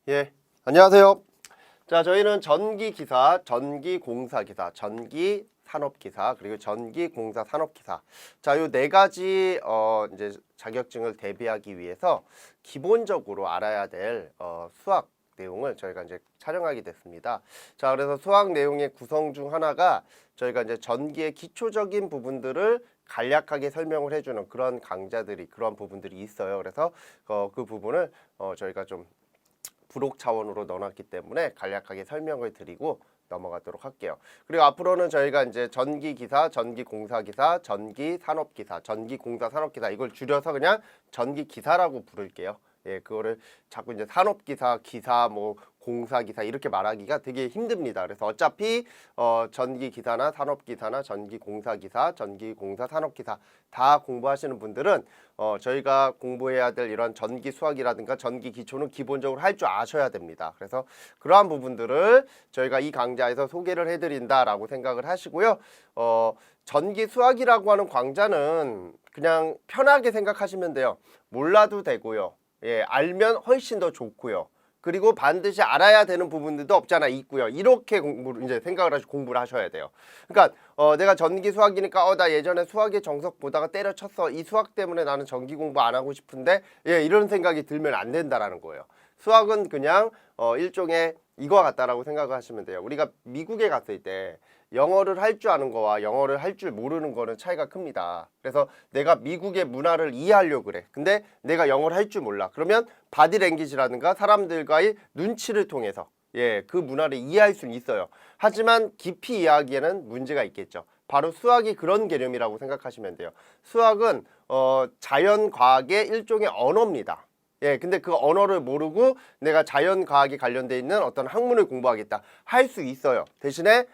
예, 안녕하세요. 자, 저희는 전기기사, 전기공사기사, 전기산업기사, 그리고 전기공사산업기사. 자, 요 네 가지 이제 자격증을 대비하기 위해서 기본적으로 알아야 될 수학 내용을 저희가 이제 촬영하게 됐습니다. 자, 그래서 수학 내용의 구성 중 하나가 저희가 이제 전기의 기초적인 부분들을 간략하게 설명을 해주는 그런 강좌들이, 그런 부분들이 있어요. 그래서 그 부분을 저희가 좀 부록 차원으로 넣어놨기 때문에 간략하게 설명을 드리고 넘어가도록 할게요. 그리고 앞으로는 저희가 이제 전기기사, 전기공사기사, 전기산업기사, 전기공사산업기사 이걸 줄여서 그냥 전기기사라고 부를게요. 예, 그거를 자꾸 이제 산업기사, 기사, 뭐 공사기사 이렇게 말하기가 되게 힘듭니다. 그래서 어차피 전기기사나 산업기사나 전기공사기사, 전기공사산업기사 다 공부하시는 분들은 저희가 공부해야 될 이런 전기 수학이라든가 전기 기초는 기본적으로 할 줄 아셔야 됩니다. 그래서 그러한 부분들을 저희가 이 강좌에서 소개를 해드린다라고 생각을 하시고요. 전기 수학이라고 하는 강좌는 그냥 편하게 생각하시면 돼요. 몰라도 되고요. 예, 알면 훨씬 더 좋고요. 그리고 반드시 알아야 되는 부분들도 없잖아 있고요. 이렇게 이제 생각을 하시고 공부를 하셔야 돼요. 그러니까 내가 전기 수학이니까 나 예전에 수학의 정석 보다가 때려쳤어. 이 수학 때문에 나는 전기 공부 안 하고 싶은데 예, 이런 생각이 들면 안 된다라는 거예요. 수학은 그냥 일종의 이거와 같다라고 생각을 하시면 돼요. 우리가 미국에 갔을 때 영어를 할 줄 아는 거와 영어를 할 줄 모르는 거는 차이가 큽니다. 그래서 내가 미국의 문화를 이해하려고 그래. 근데 내가 영어를 할 줄 몰라. 그러면 바디랭귀지라든가 사람들과의 눈치를 통해서 예, 그 문화를 이해할 수는 있어요. 하지만 깊이 이해하기에는 문제가 있겠죠. 바로 수학이 그런 개념이라고 생각하시면 돼요. 수학은 자연과학의 일종의 언어입니다. 예, 근데 그 언어를 모르고 내가 자연과학에 관련돼 있는 어떤 학문을 공부하겠다 할 수 있어요. 대신에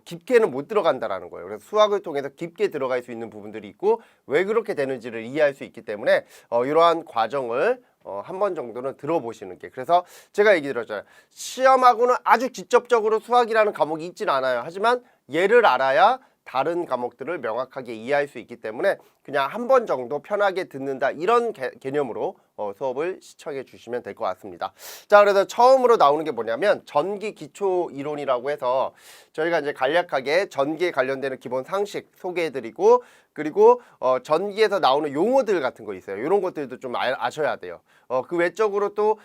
깊게는 못 들어간다라는 거예요. 그래서 수학을 통해서 깊게 들어갈 수 있는 부분들이 있고 왜 그렇게 되는지를 이해할 수 있기 때문에 이러한 과정을 한 번 정도는 들어보시는 게, 그래서 제가 얘기 드렸잖아요. 시험하고는 아주 직접적으로 수학이라는 과목이 있지는 않아요. 하지만 얘를 알아야 다른 과목들을 명확하게 이해할 수 있기 때문에 그냥 한 번 정도 편하게 듣는다 이런 개념으로 수업을 시청해 주시면 될 것 같습니다. 자, 그래서 처음으로 나오는 게 뭐냐면 전기 기초 이론이라고 해서 저희가 이제 간략하게 전기에 관련되는 기본 상식 소개해 드리고, 그리고 전기에서 나오는 용어들 같은 거 있어요. 이런 것들도 좀 아셔야 돼요. 그 외적으로 또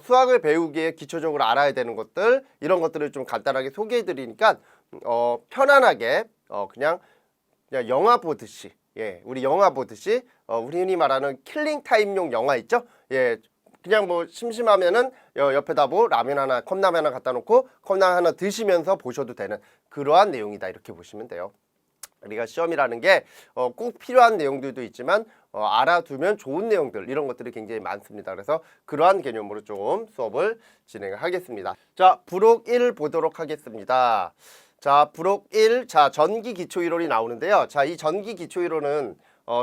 수학을 배우기에 기초적으로 알아야 되는 것들, 이런 것들을 좀 간단하게 소개해 드리니까 편안하게 그냥 영화 보듯이, 예, 우리 영화 보듯이 우리 흔히 말하는 킬링 타임용 영화 있죠? 예, 그냥 뭐 심심하면은 옆에다 뭐 라면 하나, 컵라면 하나 갖다 놓고 컵라면 하나 드시면서 보셔도 되는 그러한 내용이다 이렇게 보시면 돼요. 우리가 시험이라는 게 꼭 필요한 내용들도 있지만 알아두면 좋은 내용들, 이런 것들이 굉장히 많습니다. 그래서 그러한 개념으로 좀 수업을 진행을 하겠습니다. 자, 부록 1 보도록 하겠습니다. 자, 부록 1, 자, 전기 기초 이론이 나오는데요. 자, 이 전기 기초 이론은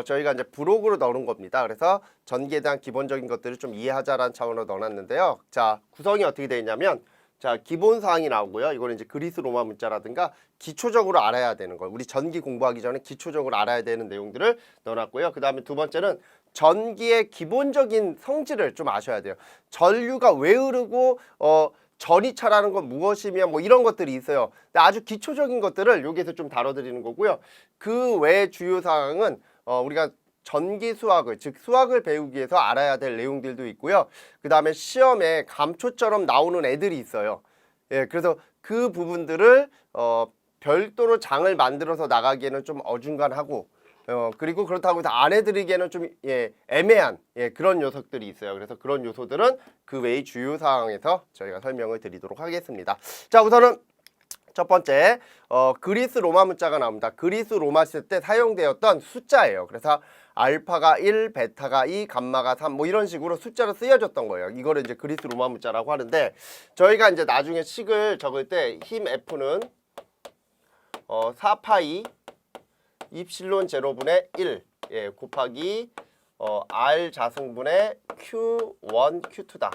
저희가 이제 부록으로 넣는 겁니다. 그래서 전기에 대한 기본적인 것들을 좀 이해하자라는 차원으로 넣어놨는데요. 자, 구성이 어떻게 되어 있냐면, 자, 기본 사항이 나오고요. 이거는 이제 그리스 로마 문자라든가 기초적으로 알아야 되는 걸, 우리 전기 공부하기 전에 기초적으로 알아야 되는 내용들을 넣어놨고요. 그 다음에 두 번째는 전기의 기본적인 성질을 좀 아셔야 돼요. 전류가 왜 흐르고 전이차라는 건 무엇이며 뭐 이런 것들이 있어요. 근데 아주 기초적인 것들을 여기에서 좀 다뤄드리는 거고요. 그 외 주요 사항은 우리가 전기 수학을, 즉 수학을 배우기 위해서 알아야 될 내용들도 있고요. 그 다음에 시험에 감초처럼 나오는 애들이 있어요. 예, 그래서 그 부분들을 별도로 장을 만들어서 나가기에는 좀 어중간하고, 그리고 그렇다고 해서 안 해드리기에는 좀 애매한 그런 녀석들이 있어요. 그래서 그런 요소들은 그 외의 주요 사항에서 저희가 설명을 드리도록 하겠습니다. 자, 우선은 첫 번째 그리스 로마 문자가 나옵니다. 그리스 로마 시대 때 사용되었던 숫자예요. 그래서 알파가 1, 베타가 2, 감마가 3 뭐 이런 식으로 숫자로 쓰여졌던 거예요. 이거를 이제 그리스 로마 문자라고 하는데, 저희가 이제 나중에 식을 적을 때 힘 F는 4파이 입실론 제로분의 1 곱하기 R 자승분의 Q1, Q2다.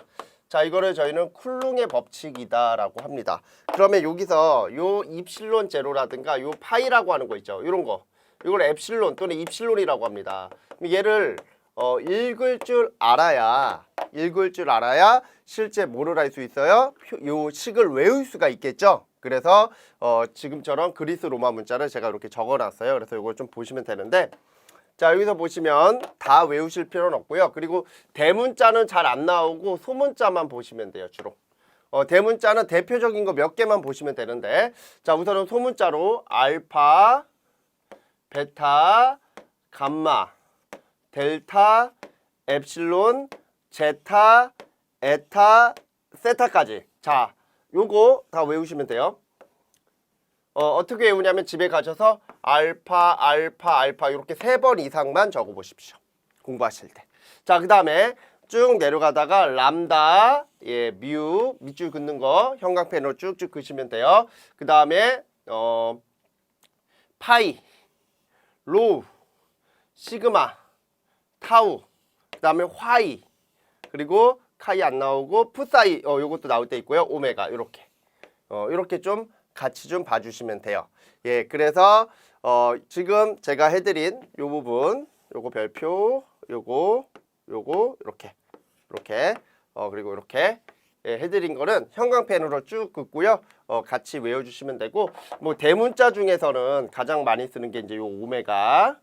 자, 이거를 저희는 쿨룽의 법칙이다 라고 합니다. 그러면 여기서 요 입실론 제로라든가 요 파이라고 하는 거 있죠. 요런 거, 이걸 엡실론 또는 입실론이라고 합니다. 얘를 읽을 줄 알아야 실제 뭐를 할 수 있어요? 요 식을 외울 수가 있겠죠. 그래서 지금처럼 그리스 로마 문자를 제가 이렇게 적어놨어요. 그래서 이걸 좀 보시면 되는데, 자 여기서 보시면 다 외우실 필요는 없고요. 그리고 대문자는 잘 안 나오고 소문자만 보시면 돼요. 주로 대문자는 대표적인 거 몇 개만 보시면 되는데, 자 우선은 소문자로 알파, 베타, 감마, 델타, 엡실론, 제타, 에타, 세타까지. 자 요거 다 외우시면 돼요. 어떻게 외우냐면 집에 가셔서 알파 이렇게 3번 이상만 적어 보십시오. 공부하실 때. 자, 그 다음에 쭉 내려가다가 람다, 예, 뮤, 밑줄 긋는 거 형광펜으로 쭉쭉 그시면 돼요. 그 다음에 파이, 로우, 시그마, 타우, 그 다음에 화이, 그리고 카이 안 나오고 푸사이, 요것도 나올 때 있고요. 오메가, 요렇게 좀 같이 좀 봐주시면 돼요. 예, 그래서 지금 제가 해드린 요 부분, 요거 별표, 요거 이렇게 그리고 이렇게 해드린 거는 형광펜으로 쭉 긋고요. 같이 외워주시면 되고, 뭐 대문자 중에서는 가장 많이 쓰는 게 이제 요 오메가,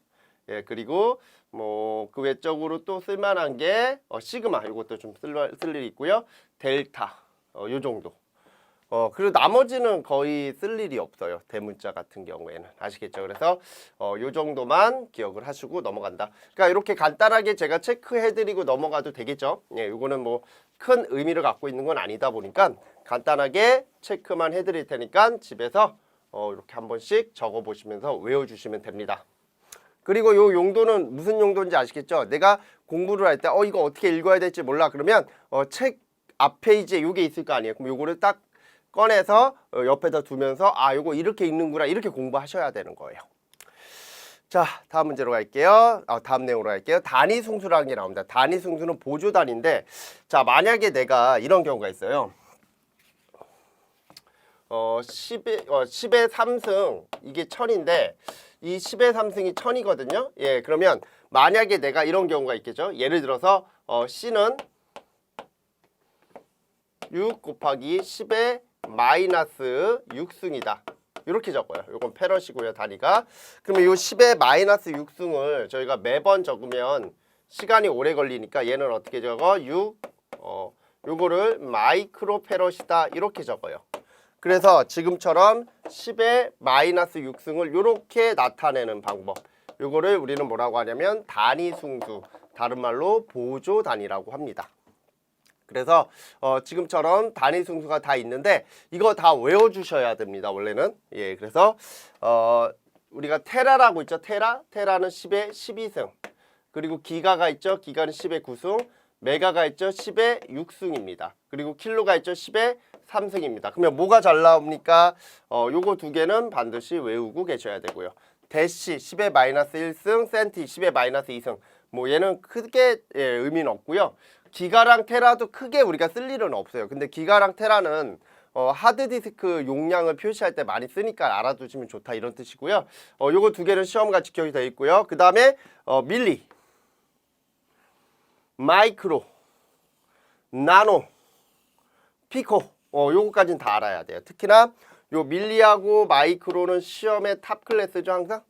예, 그리고 뭐 그 외적으로 또 쓸만한 게 시그마, 요것도 좀 쓸 일이 있고요. 델타, 요 정도. 그리고 나머지는 거의 쓸 일이 없어요. 대문자 같은 경우에는. 아시겠죠? 그래서 요 정도만 기억을 하시고 넘어간다. 그러니까 이렇게 간단하게 제가 체크해드리고 넘어가도 되겠죠? 예, 요거는 뭐 큰 의미를 갖고 있는 건 아니다 보니까 간단하게 체크만 해드릴 테니까 집에서 이렇게 한 번씩 적어보시면서 외워주시면 됩니다. 그리고 요 용도는 무슨 용도인지 아시겠죠? 내가 공부를 할 때 이거 어떻게 읽어야 될지 몰라. 그러면 책 앞 페이지에 요게 있을 거 아니에요. 그럼 요거를 딱 꺼내서 옆에다 두면서 요거 이렇게 읽는구나, 이렇게 공부하셔야 되는 거예요. 자, 다음 문제로 갈게요. 다음 내용으로 갈게요. 단위 승수라는 게 나옵니다. 단위 승수는 보조 단위인데, 자 만약에 내가 이런 경우가 있어요. 10의 3승 이게 1000인데 이 10의 3승이 1000이거든요. 예, 그러면 만약에 내가 이런 경우가 있겠죠. 예를 들어서 C는 6 곱하기 10의 마이너스 6승이다. 이렇게 적어요. 이건 패럿이고요, 단위가. 그러면 이 10의 마이너스 6승을 저희가 매번 적으면 시간이 오래 걸리니까 얘는 어떻게 적어? 6, 요거를 마이크로 패럿이다. 이렇게 적어요. 그래서 지금처럼 10의 마이너스 6승을 이렇게 나타내는 방법. 요거를 우리는 뭐라고 하냐면 단위 승수, 다른 말로 보조 단위라고 합니다. 그래서 지금처럼 단위 승수가 다 있는데 이거 다 외워주셔야 됩니다. 원래는. 예, 그래서 우리가 테라라고 있죠. 테라는 10의 12승. 그리고 기가가 있죠. 기가는 10의 9승. 메가가 있죠. 10의 6승입니다. 그리고 킬로가 있죠. 10의 3승입니다. 그러면 뭐가 잘 나옵니까? 요거 두 개는 반드시 외우고 계셔야 되고요. 대시 10의 마이너스 1승, 센티 10의 마이너스 2승. 뭐 얘는 크게 의미는 없고요. 기가랑 테라도 크게 우리가 쓸 일은 없어요. 근데 기가랑 테라는 하드디스크 용량을 표시할 때 많이 쓰니까 알아두시면 좋다, 이런 뜻이고요. 요거 두 개는 시험과 직결이 되어 있고요. 그 다음에 밀리, 마이크로, 나노, 피코, 요거까지는 다 알아야 돼요. 특히나 요 밀리하고 마이크로는 시험의 탑 클래스죠, 항상.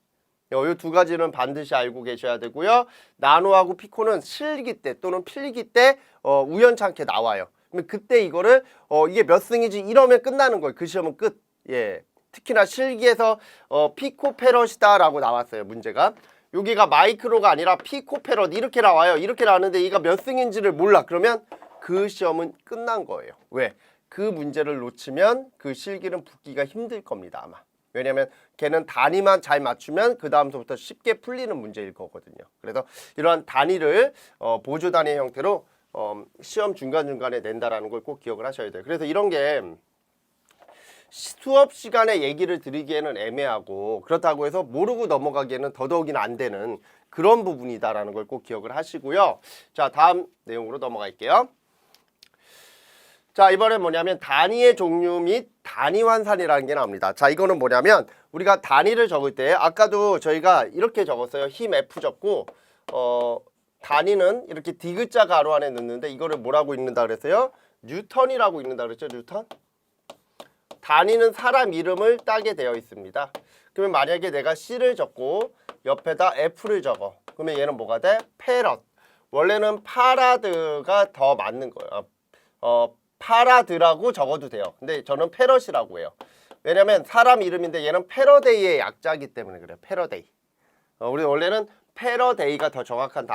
요 두 가지는 반드시 알고 계셔야 되고요. 나노하고 피코는 실기 때 또는 필기 때 우연찮게 나와요. 그러면 그때 이거를 이게 몇 승이지 이러면 끝나는 거예요. 그 시험은 끝. 예. 특히나 실기에서 피코 패럿이다 라고 나왔어요, 문제가. 여기가 마이크로가 아니라 피코 패럿 이렇게 나와요. 이렇게 나왔는데 얘가 몇 승인지를 몰라. 그러면 그 시험은 끝난 거예요. 왜? 그 문제를 놓치면 그 실기는 붙기가 힘들 겁니다, 아마. 왜냐면 걔는 단위만 잘 맞추면 그 다음부터 쉽게 풀리는 문제일 거거든요. 그래서 이러한 단위를 보조 단위 형태로 시험 중간중간에 낸다라는 걸 꼭 기억을 하셔야 돼요. 그래서 이런 게 수업 시간에 얘기를 드리기에는 애매하고, 그렇다고 해서 모르고 넘어가기에는 더더욱이나 안 되는 그런 부분이다라는 걸 꼭 기억을 하시고요. 자, 다음 내용으로 넘어갈게요. 자, 이번엔 뭐냐면 단위의 종류 및 단위 환산이라는 게 나옵니다. 자, 이거는 뭐냐면 우리가 단위를 적을 때 아까도 저희가 이렇게 적었어요. 힘 F 적고 단위는 이렇게 디귿자 가로 안에 넣는데 이거를 뭐라고 읽는다 그랬어요? 뉴턴이라고 읽는다 그랬죠? 뉴턴? 단위는 사람 이름을 따게 되어 있습니다. 그러면 만약에 내가 C를 적고 옆에다 F를 적어. 그러면 얘는 뭐가 돼? 패럿. 원래는 파라드가 더 맞는 거예요. 파라드라고 적어도 돼요. 근데 저는 패럿이라고 해요. 왜냐면 사람 이름인데 얘는 패러데이의 약자이기 때문에 그래요. 패러데이. 우리 원래는 패러데이가 더 정확한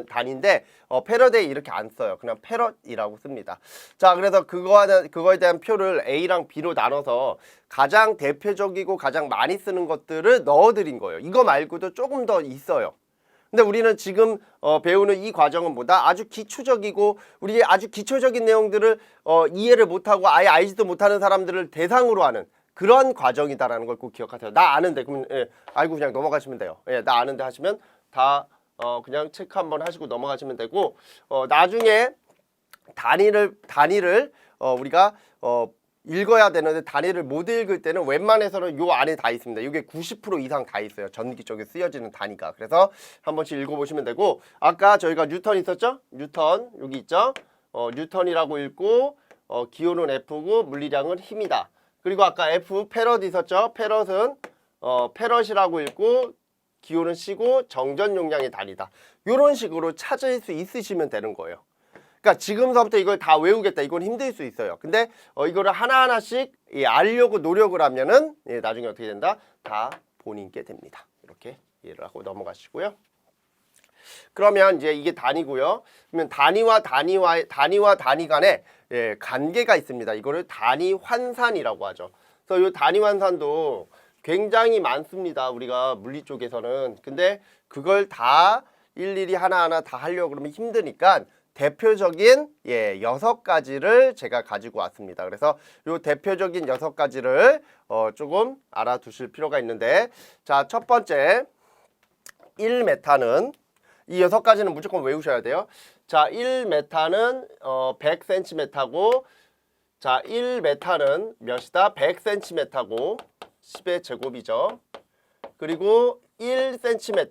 단인데 패러데이 이렇게 안 써요. 그냥 패럿이라고 씁니다. 자, 그래서 그거에 대한 표를 A랑 B로 나눠서 가장 대표적이고 가장 많이 쓰는 것들을 넣어드린 거예요. 이거 말고도 조금 더 있어요. 근데 우리는 지금 배우는 이 과정은 뭐다? 아주 기초적이고 우리 아주 기초적인 내용들을 이해를 못하고 아예 알지도 못하는 사람들을 대상으로 하는 그런 과정이다라는 걸 꼭 기억하세요. 나 아는데 그럼 알고 그냥 넘어가시면 돼요. 나 아는데 하시면 다 그냥 체크 한번 하시고 넘어가시면 되고 나중에 단위를 우리가 읽어야 되는데 단위를 못 읽을 때는 웬만해서는 요 안에 다 있습니다. 이게 90% 이상 다 있어요. 전기 쪽에 쓰여지는 단위가. 그래서 한 번씩 읽어보시면 되고 아까 저희가 뉴턴 있었죠? 뉴턴 여기 있죠? 뉴턴이라고 읽고 기호는 F고 물리량은 힘이다. 그리고 아까 F 패럿 있었죠? 패럿은 패럿이라고 읽고 기호는 C고 정전 용량의 단위다. 이런 식으로 찾을 수 있으시면 되는 거예요. 그러니까 지금서부터 이걸 다 외우겠다. 이건 힘들 수 있어요. 근데 이거를 하나하나씩 알려고 노력을 하면은 나중에 어떻게 된다? 다 본인께 됩니다. 이렇게 이해를 하고 넘어가시고요. 그러면 이제 이게 단위고요. 그러면 단위와 단위 간에 관계가 있습니다. 이거를 단위 환산이라고 하죠. 그래서 이 단위 환산도 굉장히 많습니다. 우리가 물리 쪽에서는. 근데 그걸 다 일일이 하나하나 다 하려고 그러면 힘드니까 대표적인 6가지를 제가 가지고 왔습니다. 그래서 이 대표적인 6가지를 조금 알아두실 필요가 있는데 자, 첫 번째 1메타는 이 6가지는 무조건 외우셔야 돼요. 자, 1메타는 100cm고 자, 1메타는 몇이다? 100cm고 10의 제곱이죠. 그리고 1cm는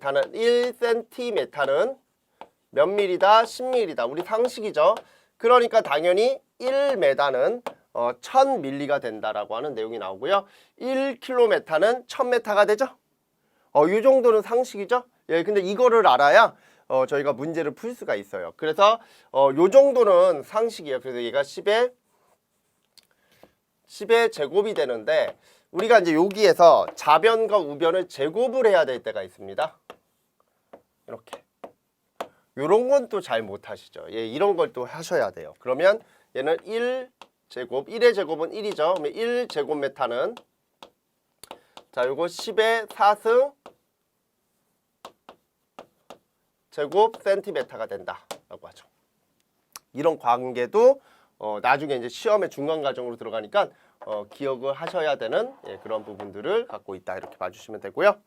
몇 밀리다? 10밀리다. 우리 상식이죠. 그러니까 당연히 1m는 1000밀리가 된다라고 하는 내용이 나오고요. 1km는 1000m가 되죠. 이 정도는 상식이죠. 근데 이거를 알아야 저희가 문제를 풀 수가 있어요. 그래서 요 정도는 상식이에요. 그래서 얘가 10의 제곱이 되는데 우리가 이제 여기에서 좌변과 우변을 제곱을 해야 될 때가 있습니다. 이렇게. 요런 건 또 잘 못하시죠. 이런 걸 또 하셔야 돼요. 그러면 얘는 1제곱, 1의 제곱은 1이죠. 그러면 1제곱미터는 자, 요거 10의 4승 제곱 센티미터가 된다라고 하죠. 이런 관계도 나중에 이제 시험의 중간 과정으로 들어가니까 기억을 하셔야 되는 그런 부분들을 갖고 있다. 이렇게 봐주시면 되고요.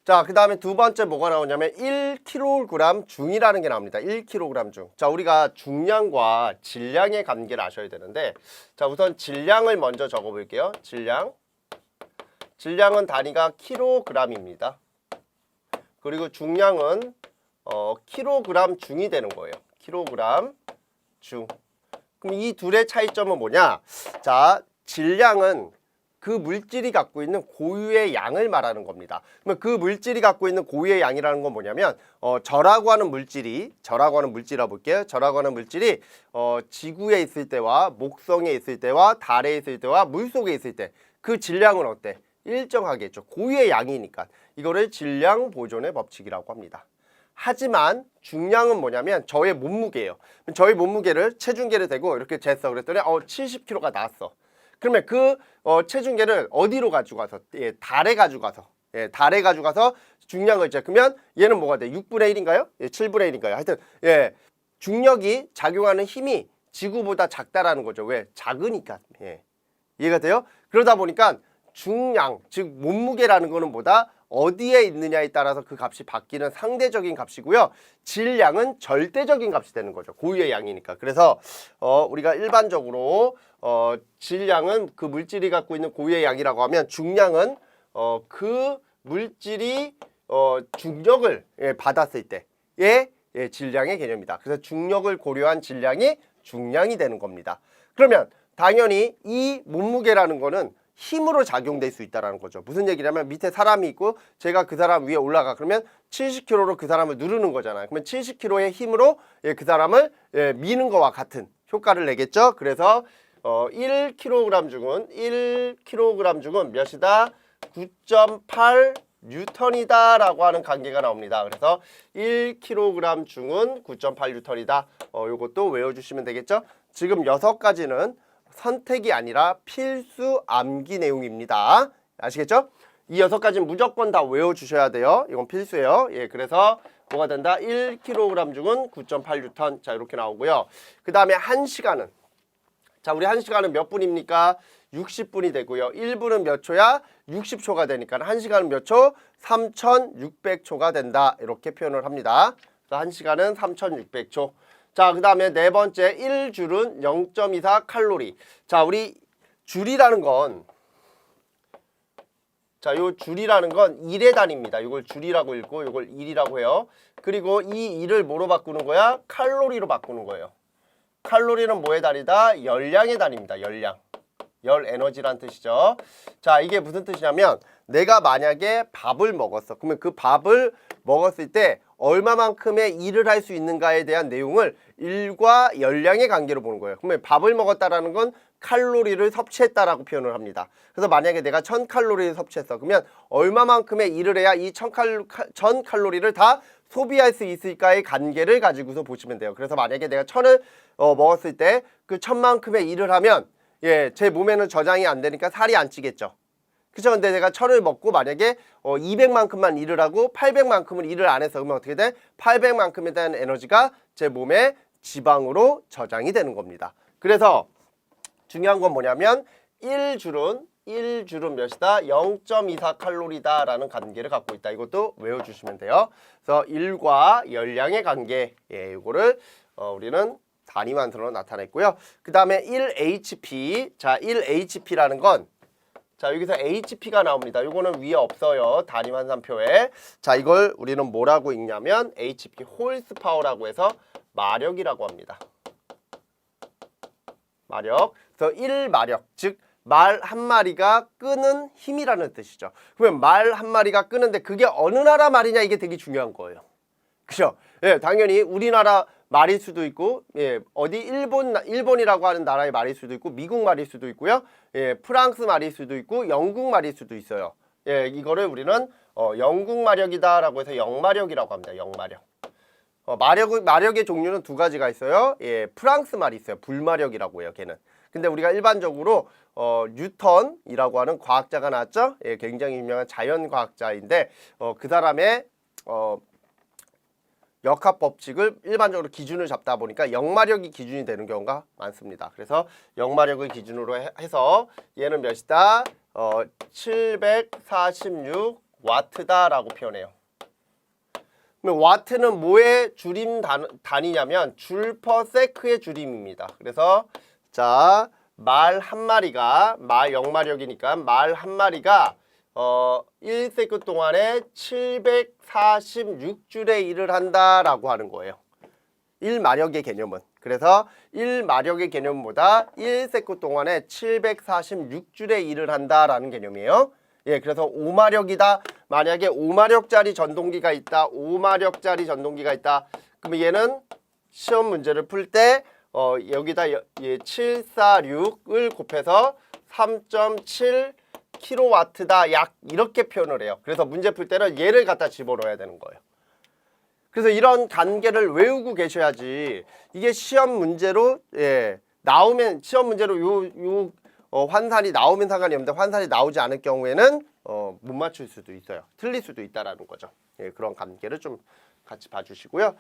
자, 그 다음에 두 번째 뭐가 나오냐면 1kg 중이라는 게 나옵니다. 1kg 중. 자, 우리가 중량과 질량의 관계를 아셔야 되는데 자, 우선 질량을 먼저 적어볼게요. 질량은 단위가 kg입니다. 그리고 중량은 kg 중이 되는 거예요. kg 중. 그럼 이 둘의 차이점은 뭐냐? 자, 질량은 그 물질이 갖고 있는 고유의 양을 말하는 겁니다. 그러면 그 물질이 갖고 있는 고유의 양이라는 건 뭐냐면 저라고 하는 물질이라고 볼게요. 저라고 하는 물질이 지구에 있을 때와 목성에 있을 때와 달에 있을 때와 물속에 있을 때 그 질량은 어때? 일정하겠죠. 고유의 양이니까. 이거를 질량 보존의 법칙이라고 합니다. 하지만 중량은 뭐냐면 저의 몸무게예요. 저의 몸무게를 체중계를 대고 이렇게 쟀어. 그랬더니 70kg가 나왔어. 그러면 그 체중계를 어디로 가지고 가서 달에 가지고 가서 중량을 재. 그러면 얘는 뭐가 돼? 6분의 1인가요? 7분의 1인가요? 하여튼 중력이 작용하는 힘이 지구보다 작다라는 거죠. 왜? 작으니까. 이해가 돼요? 그러다 보니까 중량, 즉 몸무게라는 거는 뭐다? 어디에 있느냐에 따라서 그 값이 바뀌는 상대적인 값이고요. 질량은 절대적인 값이 되는 거죠. 고유의 양이니까. 그래서 우리가 일반적으로 질량은 그 물질이 갖고 있는 고유의 양이라고 하면 중량은 그 물질이 중력을 받았을 때의 질량의 개념이다. 그래서 중력을 고려한 질량이 중량이 되는 겁니다. 그러면 당연히 이 몸무게라는 거는 힘으로 작용될 수 있다는 거죠. 무슨 얘기냐면 밑에 사람이 있고 제가 그 사람 위에 올라가. 그러면 70kg로 그 사람을 누르는 거잖아요. 그러면 70kg의 힘으로 그 사람을 미는 거와 같은 효과를 내겠죠. 그래서 1kg 중은 몇이다? 9.8 뉴턴이다 라고 하는 관계가 나옵니다. 그래서 1kg 중은 9.8 뉴턴이다. 요것도 외워주시면 되겠죠. 지금 6가지는 선택이 아니라 필수 암기 내용입니다. 아시겠죠? 이 6가지는 무조건 다 외워주셔야 돼요. 이건 필수예요. 예, 그래서 뭐가 된다? 1kg 중은 9.8 뉴턴. 자, 이렇게 나오고요. 그 다음에 1시간은, 자, 우리 1시간은 몇 분입니까? 60분이 되고요. 1분은 몇 초야? 60초가 되니까 1시간은 몇 초? 3600초가 된다. 이렇게 표현을 합니다. 그래서 1시간은 3600초. 자, 그 다음에 네 번째 1줄은 0.24 칼로리. 자, 우리 줄이라는 건, 자, 요 줄이라는 건 1의 단위입니다. 이걸 줄이라고 읽고 이걸 1이라고 해요. 그리고 이 1을 뭐로 바꾸는 거야? 칼로리로 바꾸는 거예요. 칼로리는 뭐의 단위다? 열량의 단위입니다. 열량. 열 에너지란 뜻이죠. 자, 이게 무슨 뜻이냐면 내가 만약에 밥을 먹었어. 그러면 그 밥을 먹었을 때 얼마만큼의 일을 할 수 있는가에 대한 내용을 일과 열량의 관계로 보는 거예요. 그러면 밥을 먹었다라는 건 칼로리를 섭취했다라고 표현을 합니다. 그래서 만약에 내가 1000칼로리를 섭취했어. 그러면 얼마만큼의 일을 해야 이 1000칼로리를 다 소비할 수 있을까의 관계를 가지고서 보시면 돼요. 그래서 만약에 내가 1000을 먹었을 때 그 1000만큼의 일을 하면 제 몸에는 저장이 안 되니까 살이 안 찌겠죠. 그쵸? 근데 내가 1000을 먹고 만약에 200만큼만 일을 하고 800만큼은 일을 안 해서 그러면 어떻게 돼? 800만큼에 대한 에너지가 제 몸에 지방으로 저장이 되는 겁니다. 그래서 중요한 건 뭐냐면 1줄은 몇이다? 0.24 칼로리다 라는 관계를 갖고 있다. 이것도 외워주시면 돼요. 그래서 1과 열량의 관계, 이거를 우리는 단위만으로 나타냈고요. 그 다음에 1HP. 자, 1HP라는 건, 자, 여기서 HP가 나옵니다. 이거는 위에 없어요. 단위 환산표에. 자, 이걸 우리는 뭐라고 읽냐면 HP, 홀스 파워라고 해서 마력이라고 합니다. 마력. 그래서 1마력, 즉 말 한 마리가 끄는 힘이라는 뜻이죠. 그러면 말 한 마리가 끄는데 그게 어느 나라 말이냐, 이게 되게 중요한 거예요. 그죠? 예, 당연히 우리나라 말일 수도 있고, 어디 일본이라고 하는 나라의 말일 수도 있고, 미국 말일 수도 있고요. 프랑스 말일 수도 있고, 영국 말일 수도 있어요. 이거를 우리는 영국 마력이다라고 해서 영마력이라고 합니다. 영마력. 마력의 종류는 두 가지가 있어요. 프랑스 말이 있어요. 불마력이라고 해요, 걔는. 근데 우리가 일반적으로 뉴턴이라고 하는 과학자가 나왔죠. 굉장히 유명한 자연과학자인데 그 사람의 역학 법칙을 일반적으로 기준을 잡다 보니까 영마력이 기준이 되는 경우가 많습니다. 그래서 영마력을 기준으로 해서 얘는 몇이다? 746 와트다라고 표현해요. 그러면 와트는 뭐의 줄임 단위냐면 줄 퍼 세크의 줄임입니다. 그래서 자, 말 한 마리가, 말 영마력이니까 말 한 마리가 1세크 동안에 746줄의 일을 한다라고 하는 거예요. 1마력의 개념은. 그래서 1마력의 개념보다 1세크 동안에 746줄의 일을 한다라는 개념이에요. 그래서 5마력이다. 만약에 5마력짜리 전동기가 있다. 5마력짜리 전동기가 있다. 그러면 얘는 시험 문제를 풀 때 여기다 746을 곱해서 3.7 킬로와트다. 약 이렇게 표현을 해요. 그래서 문제 풀 때는 얘를 갖다 집어넣어야 되는 거예요. 그래서 이런 관계를 외우고 계셔야지 이게 시험 문제로 나오면 시험 문제로 요 환산이 나오면 상관이 없는데 환산이 나오지 않을 경우에는 못 맞출 수도 있어요. 틀릴 수도 있다라는 거죠. 그런 관계를 좀 같이 봐주시고요.